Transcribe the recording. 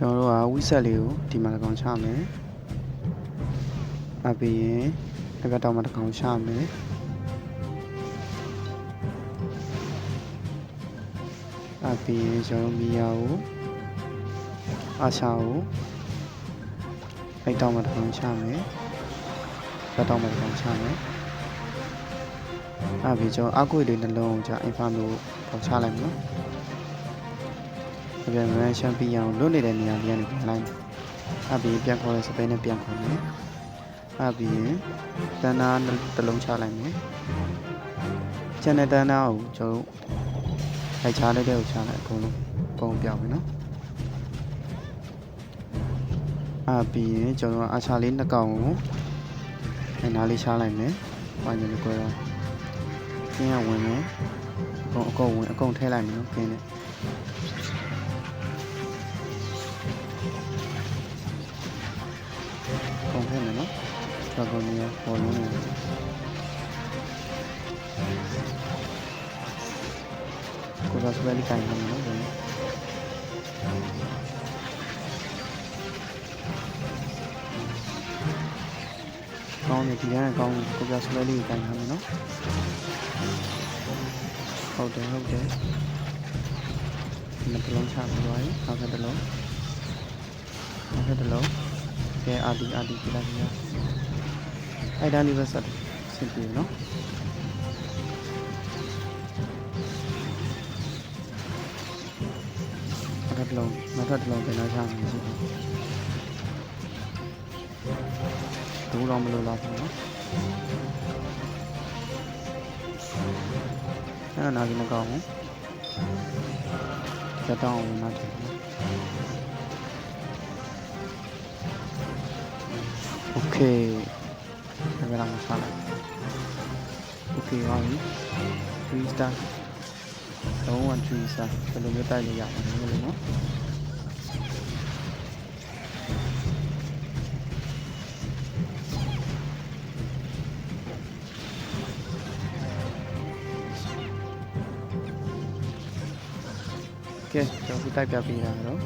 ကျွန်တော်တို့ကဝိဆက်လေးကိုဒီမှာတစ်ကောင်ချမယ်အပြီးရင်တစ်ပတ်တော့မှတစ်ကောင်ချမယ်အပြီးရင်ကျွန်တော်မီယာကိုအာရှာကိုအဲ့တော့မှတစ်ကောင်ချမယ်တစ်တော့မှတစ်ကောင်ချမယ်အပြီးကျွန်တော်အကွေလေးနှလုံးကိုအင်ဖာမျိုးပေါ့ချလိုက်မယ်နော်ပြန်ပြန်ချန်ပီယံလွတ်နေတဲ့နေရာကြီးကနေပြန်လိုက်အပြီးပြန်ခေါ်တဲ့စပိန်နဲ့ပြန်ခေါ်မယ်အပြီးရင်တန်းသားတစ်လုံးချလိုက်မယ်ကျန်တဲ့တန်းသားကိုကျွန်တော်လိုက်ချလိုက်တဲ့ကိုချလိုက်အကုန်လုံးပုံပြောင်းမယ်နော်အပြီးရင်ကျွန်တော်အာချာလေးနှစ်ကောင်ကိုအဲ့နားလေးချလိုက်မယ်ဘာညလို့ကြွယ်တော့ကျင်းရဝင်မယ်အကုန်ထည့်လိုက်မယ်နော်ကျင်းနဲ့ကုန်ထည့်မယ်နော်ကျွန်တော်နေပေါ်လုံးနေကိုယ်ကစပယ်လေးကိုင်နေနော်ကောင်းနေဒီကနေ့ကောင်းကိုယ်ကစပယ်လေးကိုင်နေနော်ဟုတ်တယ်နှစ်လုံးချပြီးသွားပြီနောက်ထပ်တစ်လုံးကဲအာဒီပြလိုက်ပြီအဲ့ဒါလေးပဲဆက်ဆင်ပြေနော်နောက်ထပ်တစ်လုံးပြန်လာချမယ်ရှိတယ်ဒူးတော့မလို့လားပေါ့နော်အဲ့ဒါနားပြီးမကောင်းဘူးတက်တောင်းဝင်မှတယ်โอเคเวลามาစားလိုက်โอเคပါပြီ3 star 3 star ဘယ်လိုမျိုးတိုက်လို့ရမှာလဲလို့နော်ကဲကျွန်တော်တိုက်ပြပေးတာတော့